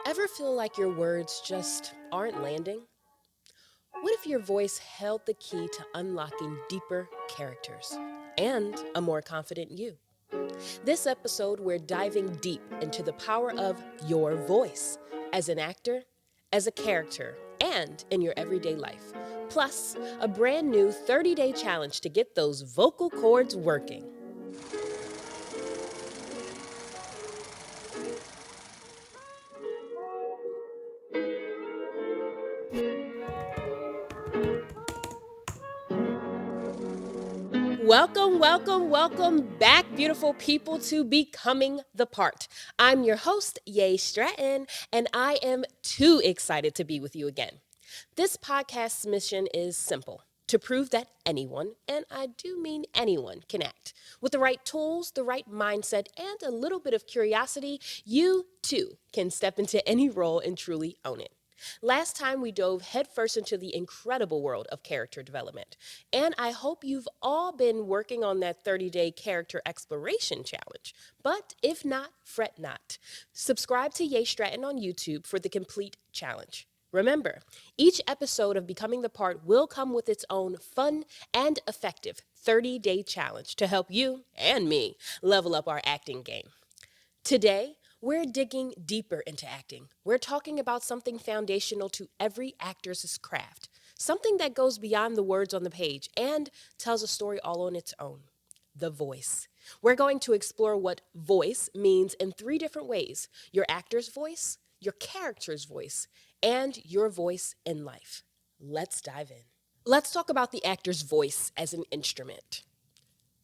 Ever feel like your words just aren't landing? What if your voice held the key to unlocking deeper characters and a more confident you? This episode, we're diving deep into the power of your voice as an actor, as a character, and in your everyday life. Plus, a brand new 30-day challenge to get those vocal cords working. Welcome back, beautiful people, to Becoming the Part. I'm your host, Ye Stratton, and I am too excited to be with you again. This podcast's mission is simple: to prove that anyone, and I do mean anyone, can act. With the right tools, the right mindset, and a little bit of curiosity, you too can step into any role and truly own it. Last time we dove headfirst into the incredible world of character development, and I hope you've all been working on that 30-day character exploration challenge. But if not, fret not. Subscribe to Ye Stratton on YouTube for the complete challenge. Remember, each episode of Becoming the Part will come with its own fun and effective 30-day challenge to help you and me level up our acting game. Today, we're digging deeper into acting. We're talking about something foundational to every actor's craft, something that goes beyond the words on the page and tells a story all on its own: the voice. We're going to explore what voice means in three different ways: your actor's voice, your character's voice, and your voice in life. Let's dive in. Let's talk about the actor's voice as an instrument.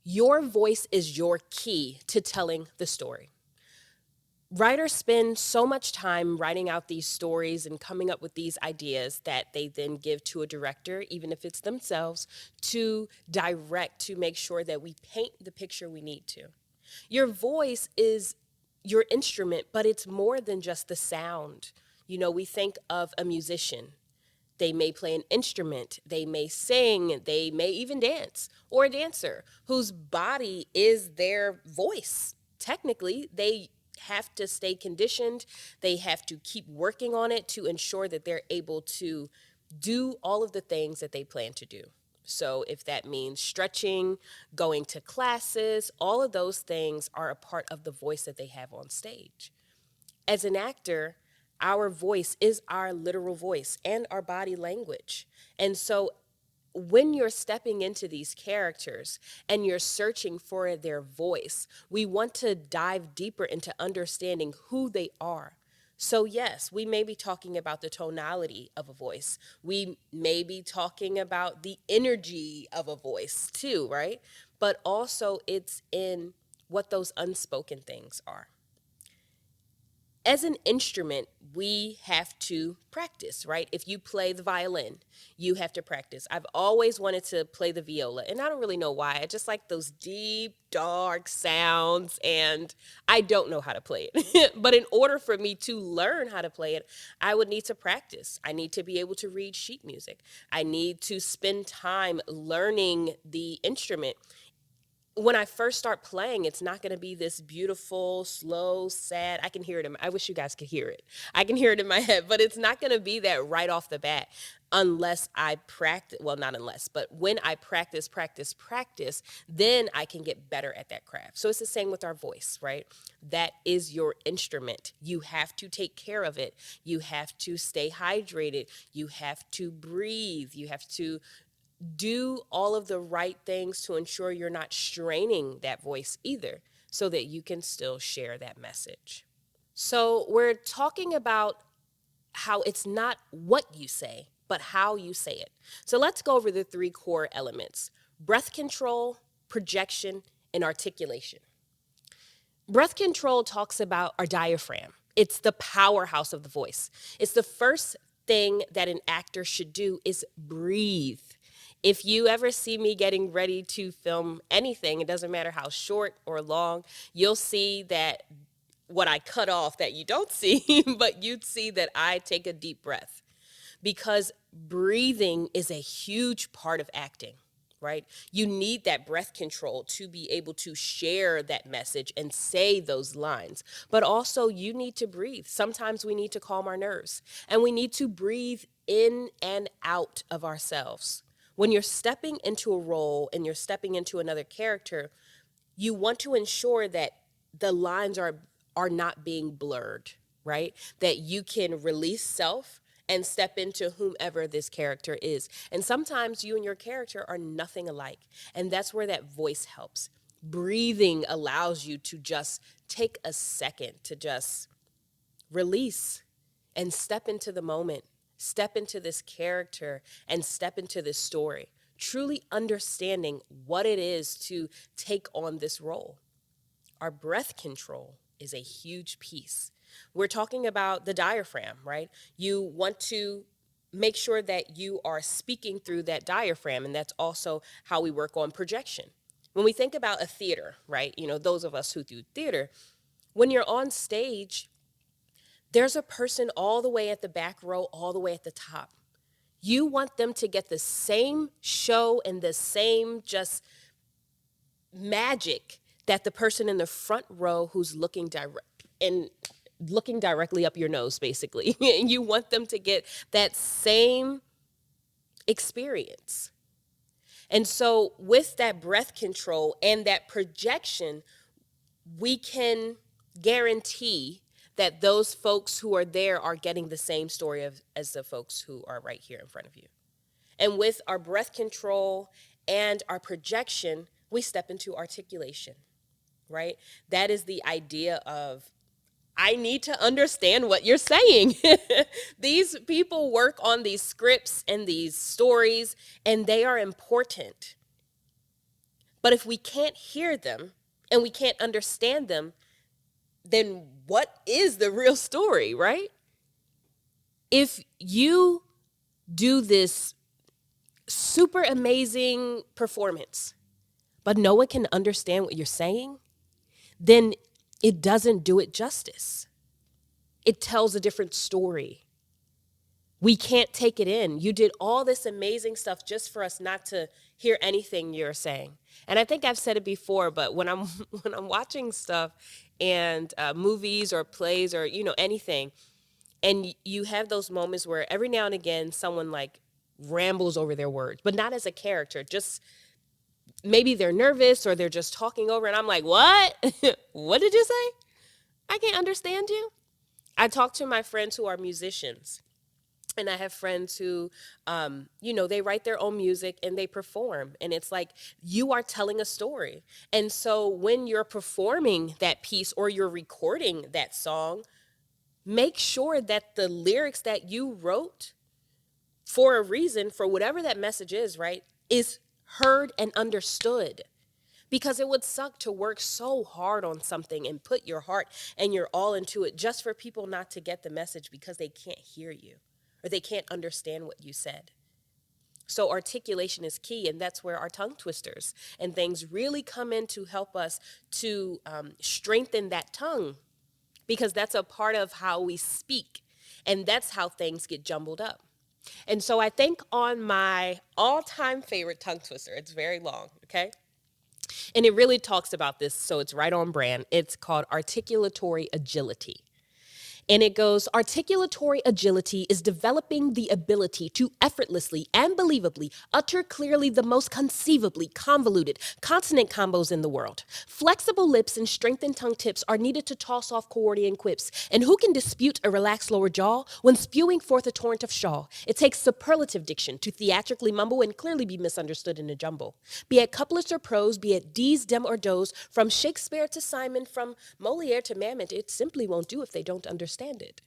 Your voice is your key to telling the story. Writers spend so much time writing out these stories and coming up with these ideas that they then give to a director, even if it's themselves, to direct, to make sure that we paint the picture we need to. Your voice is your instrument, but it's more than just the sound. You know, we think of a musician. They may play an instrument, they may sing, they may even dance, or a dancer whose body is their voice. Technically, they have to stay conditioned. They have to keep working on it to ensure that they're able to do all of the things that they plan to do. So if that means stretching, going to classes, all of those things are a part of the voice that they have on stage. As an actor, our voice is our literal voice and our body language. And so when you're stepping into these characters and you're searching for their voice, we want to dive deeper into understanding who they are. So yes, we may be talking about the tonality of a voice. We may be talking about the energy of a voice too, right? But also it's in what those unspoken things are. As an instrument, we have to practice, right? If you play the violin, you have to practice. I've always wanted to play the viola, and I don't really know why. I just like those deep, dark sounds, and I don't know how to play it. But in order for me to learn how to play it, I would need to practice. I need to be able to read sheet music. I need to spend time learning the instrument. When I first start playing, it's not going to be this beautiful, slow, sad. I can hear it. I wish you guys could hear it. I can hear it in my head, but it's not going to be that right off the bat unless I practice. Well, not unless, but when I practice, then I can get better at that craft. So it's the same with our voice, right? That is your instrument. You have to take care of it. You have to stay hydrated. You have to breathe. You have to do all of the right things to ensure you're not straining that voice either, so that you can still share that message. So we're talking about how it's not what you say, but how you say it. So let's go over the three core elements: breath control, projection, and articulation. Breath control talks about our diaphragm. It's the powerhouse of the voice. It's the first thing that an actor should do is breathe. If you ever see me getting ready to film anything, it doesn't matter how short or long, you'll see that what I cut off that you don't see, but you'd see that I take a deep breath, because breathing is a huge part of acting. right? You need that breath control to be able to share that message and say those lines. But also, you need to breathe. Sometimes we need to calm our nerves, and we need to breathe in and out of ourselves. When you're stepping into a role and you're stepping into another character, you want to ensure that the lines are not being blurred, right? That you can release self and step into whomever this character is. And sometimes you and your character are nothing alike. And that's where that voice helps. Breathing allows you to just take a second to just release and step into the moment, step into this character, and step into this story, truly understanding what it is to take on this role. Our breath control is a huge piece. We're talking about the diaphragm, right? You want to make sure that you are speaking through that diaphragm, and that's also how we work on projection. When we think about a theater, right? Those of us who do theater, when you're on stage, there's a person all the way at the back row, all the way at the top. You want them to get the same show and the same just magic that the person in the front row who's looking directly up your nose, basically. You want them to get that same experience. And so with that breath control and that projection, we can guarantee that those folks who are there are getting the same story as the folks who are right here in front of you. And with our breath control and our projection, we step into articulation, right? That is the idea of, I need to understand what you're saying. These people work on these scripts and these stories, and they are important. But if we can't hear them and we can't understand them, then what is the real story, right? If you do this super amazing performance, but no one can understand what you're saying, then it doesn't do it justice. It tells a different story. We can't take it in. You did all this amazing stuff just for us not to hear anything you're saying. And I think I've said it before, but when I'm watching stuff and movies or plays or anything, and you have those moments where every now and again someone like rambles over their words, but not as a character, just maybe they're nervous or they're just talking over, and I'm like, what? What did you say? I can't understand you. I talk to my friends who are musicians, and I have friends who, they write their own music and they perform. And it's like, you are telling a story. And so when you're performing that piece or you're recording that song, make sure that the lyrics that you wrote for a reason, for whatever that message is, right, is heard and understood. Because it would suck to work so hard on something and put your heart and your all into it just for people not to get the message because they can't hear you or they can't understand what you said. So articulation is key, and that's where our tongue twisters and things really come in to help us to strengthen that tongue, because that's a part of how we speak, and that's how things get jumbled up. And so I think on my all-time favorite tongue twister, it's very long, okay? And it really talks about this, so it's right on brand. It's called Articulatory Agility. And it goes, articulatory agility is developing the ability to effortlessly and believably utter clearly the most conceivably convoluted consonant combos in the world. Flexible lips and strengthened tongue tips are needed to toss off Cowardian quips. And who can dispute a relaxed lower jaw when spewing forth a torrent of shaw? It takes superlative diction to theatrically mumble and clearly be misunderstood in a jumble. Be it couplets or prose, be it D's, dem, or does, from Shakespeare to Simon, from Moliere to Mamet, it simply won't do if they don't understand it.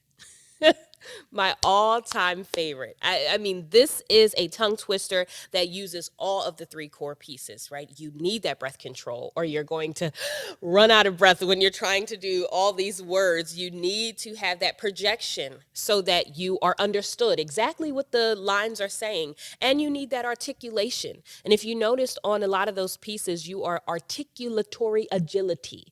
My all-time favorite. I mean, this is a tongue twister that uses all of the three core pieces, right? You need that breath control or you're going to run out of breath when you're trying to do all these words. You need to have that projection so that you are understood exactly what the lines are saying. And you need that articulation. And if you noticed on a lot of those pieces, you are articulatory agility.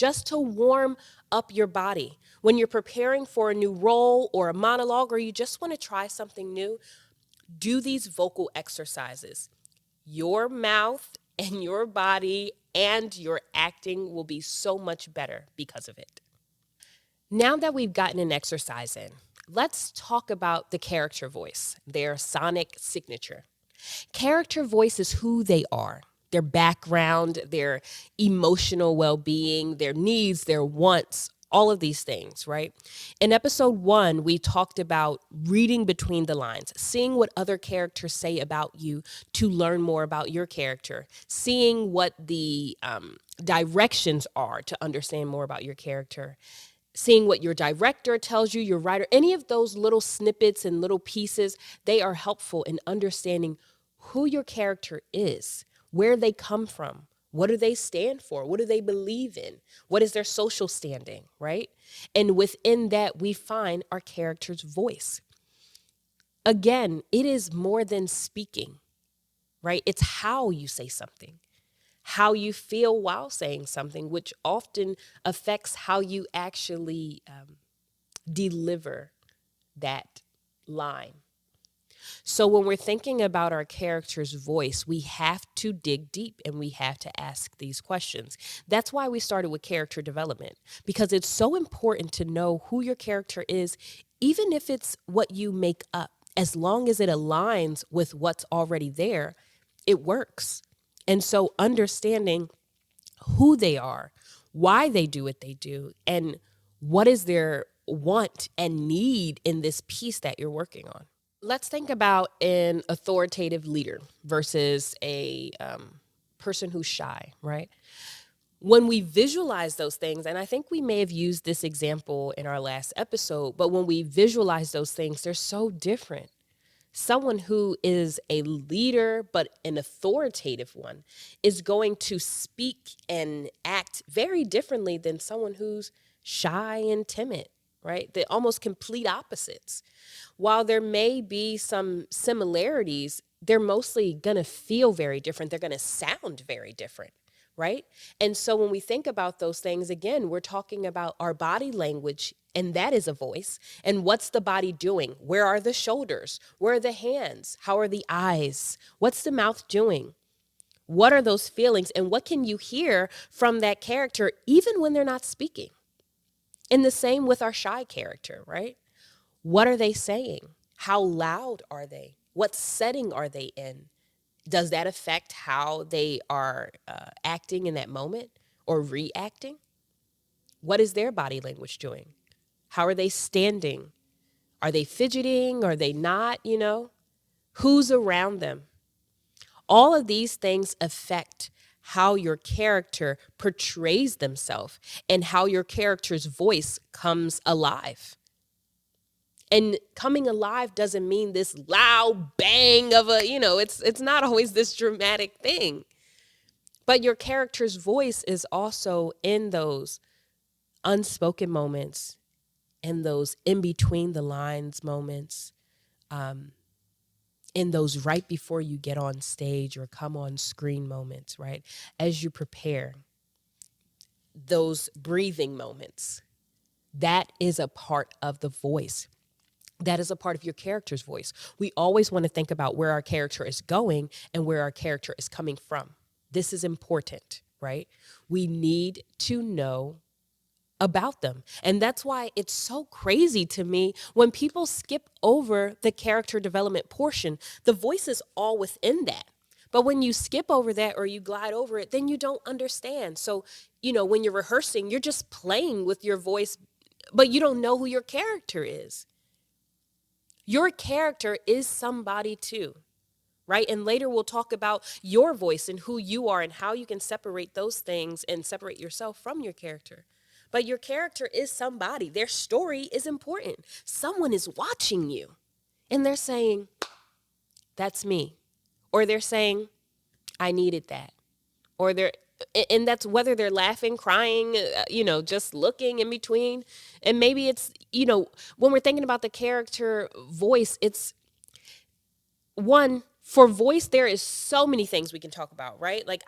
just to warm up your body. When you're preparing for a new role or a monologue, or you just want to try something new, do these vocal exercises. Your mouth and your body and your acting will be so much better because of it. Now that we've gotten an exercise in, let's talk about the character voice, their sonic signature. Character voice is who they are, their background, their emotional well-being, their needs, their wants, all of these things, right? In episode 1, we talked about reading between the lines, seeing what other characters say about you to learn more about your character, seeing what the directions are to understand more about your character, seeing what your director tells you, your writer, any of those little snippets and little pieces, they are helpful in understanding who your character is, where they come from, what do they stand for, what do they believe in, what is their social standing, right? And within that, we find our character's voice. Again, it is more than speaking, right? It's how you say something, how you feel while saying something, which often affects how you actually deliver that line. So when we're thinking about our character's voice, we have to dig deep and we have to ask these questions. That's why we started with character development, because it's so important to know who your character is, even if it's what you make up. As long as it aligns with what's already there, it works. And so understanding who they are, why they do what they do, and what is their want and need in this piece that you're working on. Let's think about an authoritative leader versus a person who's shy, right? When we visualize those things, and I think we may have used this example in our last episode, but when we visualize those things, they're so different. Someone who is a leader, but an authoritative one, is going to speak and act very differently than someone who's shy and timid, right? They're almost complete opposites. While there may be some similarities, they're mostly going to feel very different. They're going to sound very different, right? And so when we think about those things, again, we're talking about our body language, and that is a voice. And what's the body doing? Where are the shoulders? Where are the hands? How are the eyes? What's the mouth doing? What are those feelings? And what can you hear from that character even when they're not speaking? And the same with our shy character, right? What are they saying? How loud are they? What setting are they in? Does that affect how they are acting in that moment or reacting? What is their body language doing? How are they standing? Are they fidgeting? Are they not? Who's around them? All of these things affect how your character portrays themselves and how your character's voice comes alive. And coming alive doesn't mean this loud bang of it's not always this dramatic thing. But your character's voice is also in those unspoken moments, in those in between the lines moments, in those right before you get on stage or come on screen moments, right? As you prepare, those breathing moments, that is a part of the voice. That is a part of your character's voice. We always want to think about where our character is going and where our character is coming from. This is important, right? We need to know about them. And that's why it's so crazy to me when people skip over the character development portion. The voice is all within that. But when you skip over that or you glide over it, then you don't understand. So, when you're rehearsing, you're just playing with your voice, but you don't know who your character is. Your character is somebody too, right? And later we'll talk about your voice and who you are and how you can separate those things and separate yourself from your character. But your character is somebody. Their story is important. Someone is watching you and they're saying, that's me. Or they're saying, I needed that. Or and that's whether they're laughing, crying, just looking in between. And maybe it's, when we're thinking about the character voice, it's one, for voice, there is so many things we can talk about, right? Like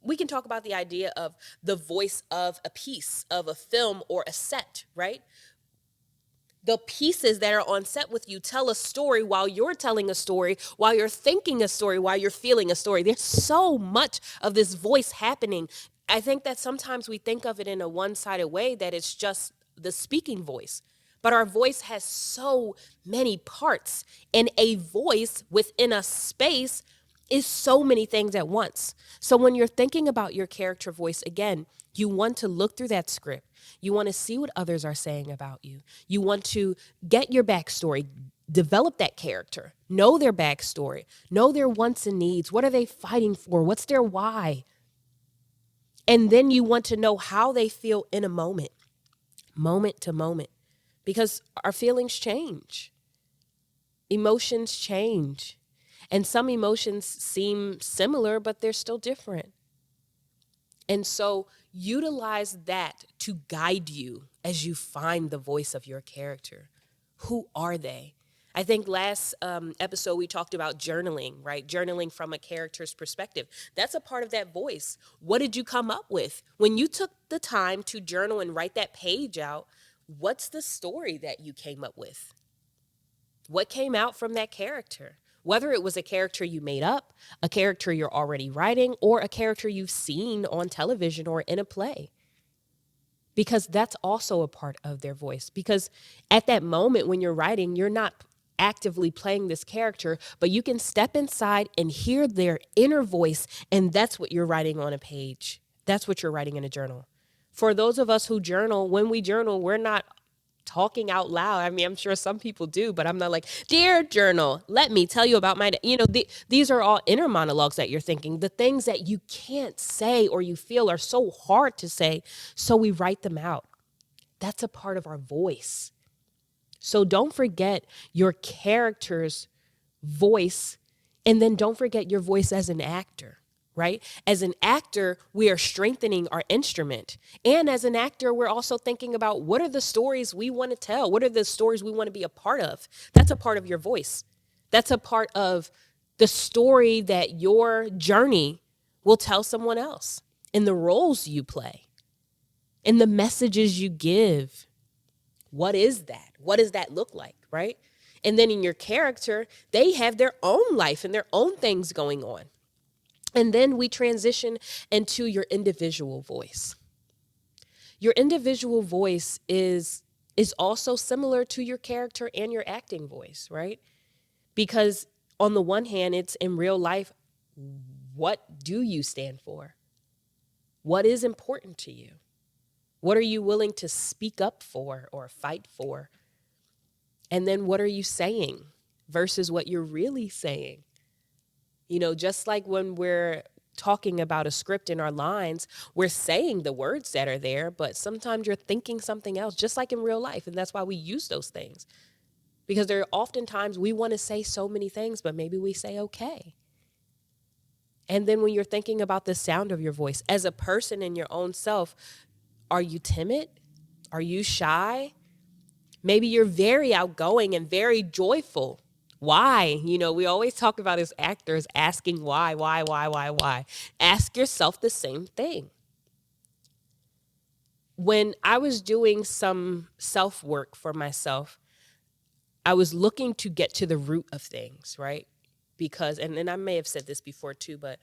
we can talk about the idea of the voice of a piece of a film or a set, right? The pieces that are on set with you tell a story while you're telling a story, while you're thinking a story, while you're feeling a story. There's so much of this voice happening. I think that sometimes we think of it in a one-sided way, that it's just the speaking voice. But our voice has so many parts, and a voice within a space is so many things at once. So when you're thinking about your character voice, again, you want to look through that script. You want to see what others are saying about you. You want to get your backstory, develop that character, know their backstory, know their wants and needs. What are they fighting for? What's their why? And then you want to know how they feel in a moment to moment, because our feelings change. Emotions change. And some emotions seem similar, but they're still different. And so utilize that to guide you as you find the voice of your character. Who are they? I think last episode we talked about journaling, right? Journaling from a character's perspective. That's a part of that voice. What did you come up with? When you took the time to journal and write that page out, what's the story that you came up with? What came out from that character? Whether it was a character you made up, a character you're already writing, or a character you've seen on television or in a play. Because that's also a part of their voice. Because at that moment when you're writing, you're not actively playing this character, but you can step inside and hear their inner voice, and that's what you're writing on a page. That's what you're writing in a journal. For those of us who journal, when we journal, we're not talking out loud. I mean, I'm sure some people do, but I'm not like, dear journal, let me tell you about my day. These are all inner monologues that you're thinking. The things that you can't say or you feel are so hard to say, so we write them out. That's a part of our voice. So don't forget your character's voice, and then don't forget your voice as an actor. Right? As an actor, we are strengthening our instrument. And as an actor, we're also thinking about what are the stories we want to tell? What are the stories we want to be a part of? That's a part of your voice. That's a part of the story that your journey will tell someone else, in the roles you play, in the messages you give. What is that? What does that look like? Right? And then in your character, they have their own life and their own things going on. And then we transition into your individual voice. Your individual voice is also similar to your character and your acting voice, right? Because on the one hand, it's in real life, what do you stand for? What is important to you? What are you willing to speak up for or fight for? And then what are you saying versus what you're really saying? Just like when we're talking about a script in our lines, we're saying the words that are there, but sometimes you're thinking something else, just like in real life. And that's why we use those things. Because there are oftentimes we want to say so many things, but maybe we say okay. And then when you're thinking about the sound of your voice, as a person in your own self, are you timid? Are you shy? Maybe you're very outgoing and very joyful. Why? We always talk about as actors asking why. Ask yourself the same thing. When I was doing some self-work for myself, I was looking to get to the root of things, right? Because, and I may have said this before too, but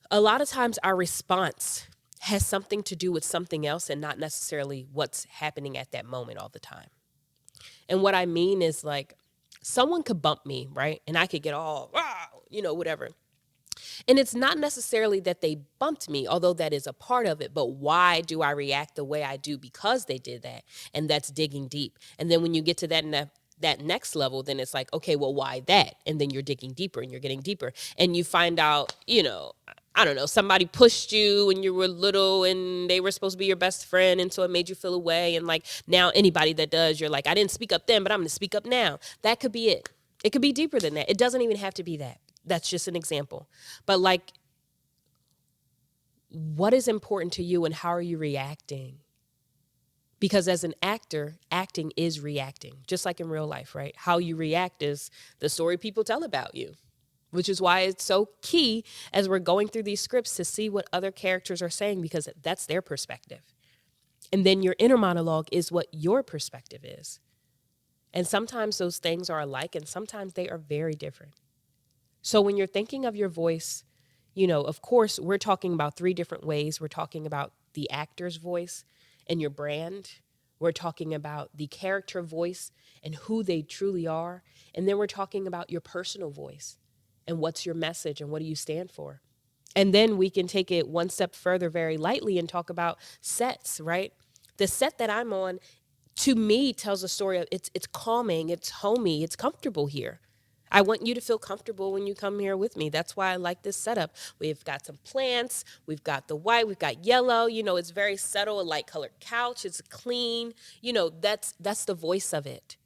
a lot of times our response has something to do with something else and not necessarily what's happening at that moment all the time. And what I mean is, like, someone could bump me, right? And I could get all, whatever. And it's not necessarily that they bumped me, although that is a part of it. But why do I react the way I do? Because they did that. And that's digging deep. And then when you get to that next level, then it's like, okay, well, why that? And then you're digging deeper and you're getting deeper. And you find out, I don't know, somebody pushed you when you were little and they were supposed to be your best friend. And so it made you feel away. And like now anybody that does, you're like, I didn't speak up then, but I'm going to speak up now. That could be it. It could be deeper than that. It doesn't even have to be that. That's just an example. But like, what is important to you and how are you reacting? Because as an actor, acting is reacting, just like in real life, right? How you react is the story people tell about you. which is why it's so key as we're going through these scripts to see what other characters are saying, because that's their perspective. And then your inner monologue is what your perspective is. And sometimes those things are alike and sometimes they are very different. So when you're thinking of your voice, of course, we're talking about 3 different ways. We're talking about the actor's voice and your brand. We're talking about the character voice and who they truly are. And then we're talking about your personal voice and what's your message and what do you stand for. And then we can take it one step further very lightly and talk about sets, right? The set that I'm on, to me, tells a story of it's calming, it's homey, it's comfortable here. I want you to feel comfortable when you come here with me. That's why I like this setup. We've got some plants, we've got the white, we've got yellow, it's very subtle, a light colored couch, it's clean. That's the voice of it.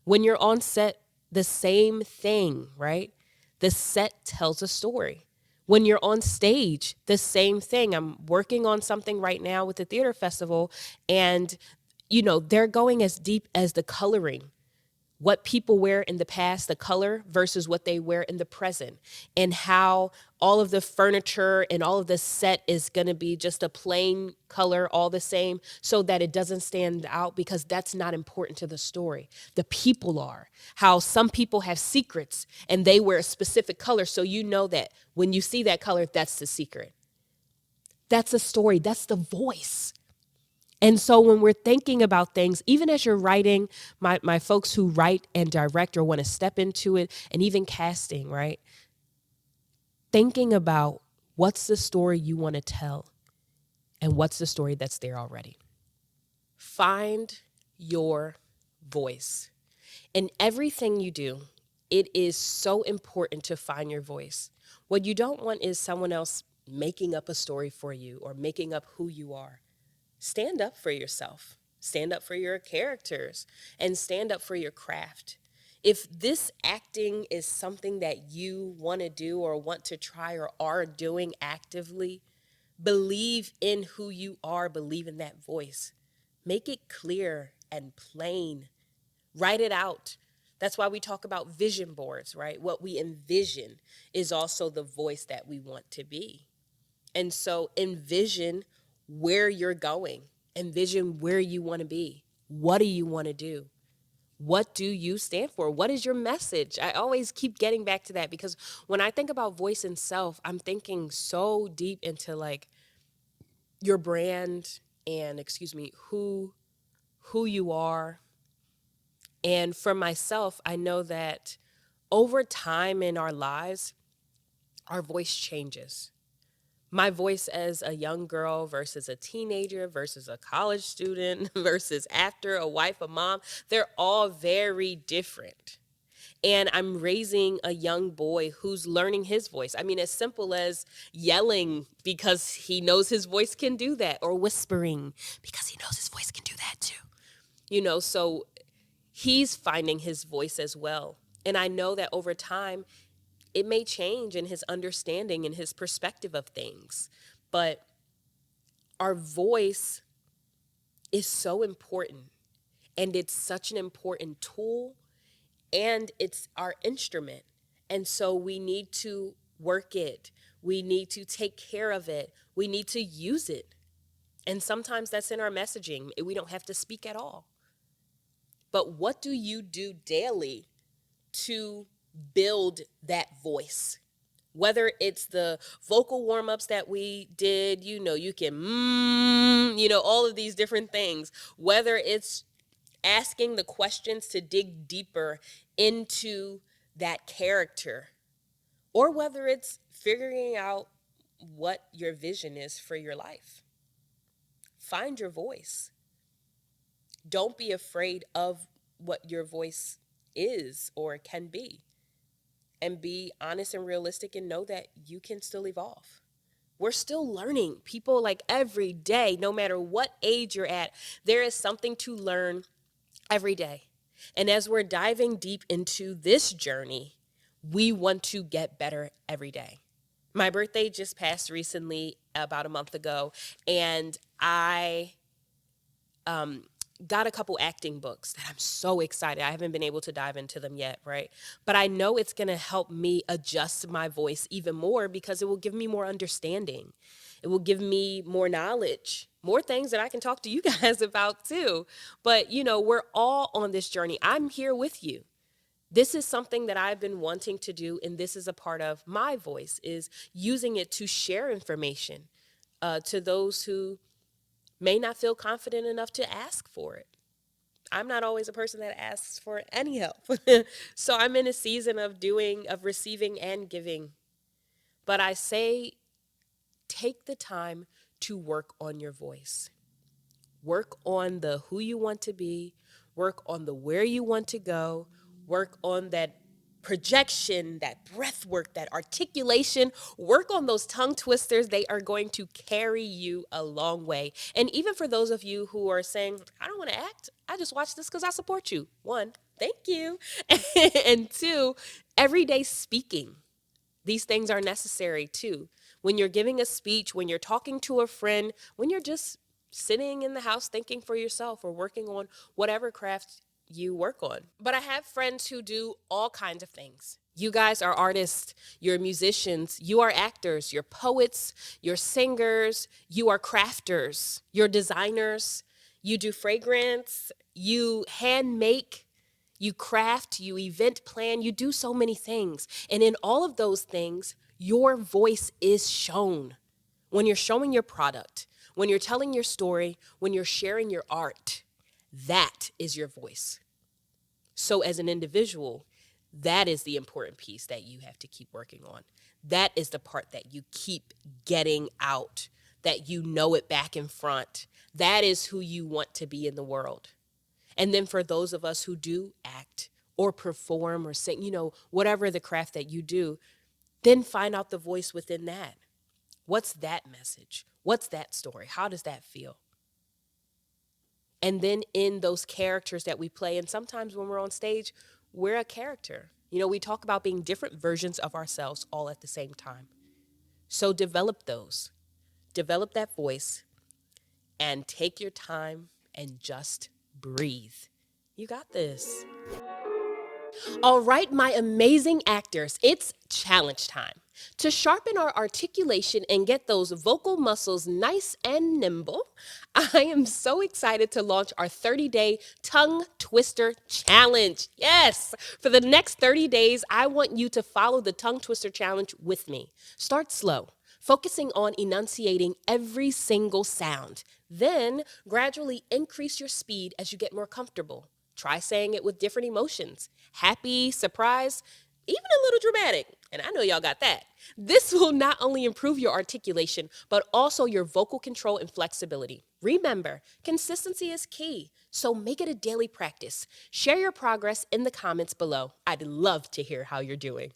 When you're on set, the same thing, right? The set tells a story. When you're on stage, the same thing. I'm working on something right now with the theater festival, and they're going as deep as the coloring. What people wear in the past, the color, versus what they wear in the present, and how all of the furniture and all of the set is going to be just a plain color, all the same, so that it doesn't stand out, because that's not important to the story. The people are. How some people have secrets and they wear a specific color, so you know that when you see that color, that's the secret. That's the story. That's the voice. And so when we're thinking about things, even as you're writing, my folks who write and direct or want to step into it, and even casting, right? Thinking about what's the story you want to tell and what's the story that's there already. Find your voice. In everything you do, it is so important to find your voice. What you don't want is someone else making up a story for you or making up who you are. Stand up for yourself, stand up for your characters, and stand up for your craft. If this acting is something that you want to do or want to try or are doing actively, believe in who you are, believe in that voice. Make it clear and plain. Write it out. That's why we talk about vision boards, right? What we envision is also the voice that we want to be. And so envision where you're going. Envision where you want to be. What do you want to do? What do you stand for? What is your message? I always keep getting back to that, because when I think about voice and self, I'm thinking so deep into like your brand and, who you are. And for myself, I know that over time in our lives, our voice changes. My voice as a young girl versus a teenager versus a college student versus after a wife, a mom, they're all very different. And I'm raising a young boy who's learning his voice. I mean, as simple as yelling because he knows his voice can do that, or whispering because he knows his voice can do that too. So he's finding his voice as well. And I know that over time, it may change in his understanding and his perspective of things. But our voice is so important, and it's such an important tool, and it's our instrument. And so we need to work it. We need to take care of it. We need to use it. And sometimes that's in our messaging. We don't have to speak at all. But what do you do daily to build that voice? Whether it's the vocal warm-ups that we did, you can, all of these different things. Whether it's asking the questions to dig deeper into that character, or whether it's figuring out what your vision is for your life. Find your voice. Don't be afraid of what your voice is or can be. And be honest and realistic and know that you can still evolve. We're still learning. People, like, every day, no matter what age you're at, there is something to learn every day. And as we're diving deep into this journey, we want to get better every day. My birthday just passed recently, about a month ago, and I got a couple acting books that I'm so excited. I haven't been able to dive into them yet, right? But I know it's going to help me adjust my voice even more because it will give me more understanding. It will give me more knowledge, more things that I can talk to you guys about too. But, we're all on this journey. I'm here with you. This is something that I've been wanting to do, and this is a part of my voice, is using it to share information to those who may not feel confident enough to ask for it. I'm not always a person that asks for any help. So I'm in a season of receiving and giving. But I say, take the time to work on your voice. Work on the who you want to be, work on the where you want to go, work on that projection, that breath work, that articulation, work on those tongue twisters. They are going to carry you a long way. And even for those of you who are saying, I don't want to act, I just watch this because I support you. One, thank you. And two, everyday speaking. These things are necessary too. When you're giving a speech, when you're talking to a friend, when you're just sitting in the house thinking for yourself or working on whatever craft you work on. But I have friends who do all kinds of things. You guys are artists, you're musicians, you are actors, you're poets, you're singers, you are crafters, you're designers, you do fragrance, you hand make, you craft, you event plan, you do so many things. And in all of those things, your voice is shown. When you're showing your product, when you're telling your story, when you're sharing your art, that is your voice. So as an individual, that is the important piece that you have to keep working on. That is the part that you keep getting out, that you know it back and front. That is who you want to be in the world. And then for those of us who do act or perform or sing, whatever the craft that you do, then find out the voice within that. What's that message? What's that story? How does that feel? And then in those characters that we play, and sometimes when we're on stage, we're a character. We talk about being different versions of ourselves all at the same time. So develop those. Develop that voice and take your time and just breathe. You got this. All right, my amazing actors, it's challenge time. To sharpen our articulation and get those vocal muscles nice and nimble, I am so excited to launch our 30-day tongue twister challenge. Yes, for the next 30 days, I want you to follow the tongue twister challenge with me. Start slow, focusing on enunciating every single sound. Then gradually increase your speed as you get more comfortable. Try saying it with different emotions. Happy, surprised, even a little dramatic. And I know y'all got that. This will not only improve your articulation, but also your vocal control and flexibility. Remember, consistency is key, so make it a daily practice. Share your progress in the comments below. I'd love to hear how you're doing.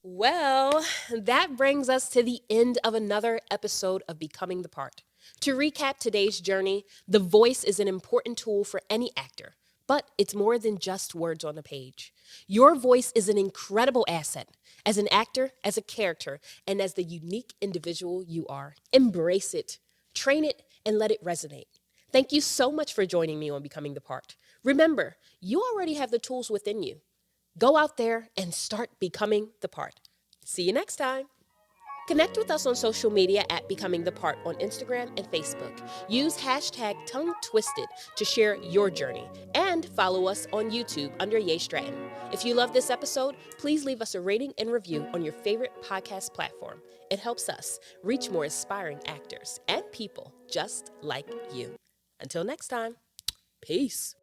Well, that brings us to the end of another episode of Becoming the Part. To recap today's journey, the voice is an important tool for any actor. But it's more than just words on a page. Your voice is an incredible asset as an actor, as a character, and as the unique individual you are. Embrace it, train it, and let it resonate. Thank you so much for joining me on Becoming the Part. Remember, you already have the tools within you. Go out there and start becoming the part. See you next time. Connect with us on social media at Becoming the Part on Instagram and Facebook. Use hashtag Tongue Twisted to share your journey. And follow us on YouTube under Ye Stratton. If you love this episode, please leave us a rating and review on your favorite podcast platform. It helps us reach more aspiring actors and people just like you. Until next time, peace.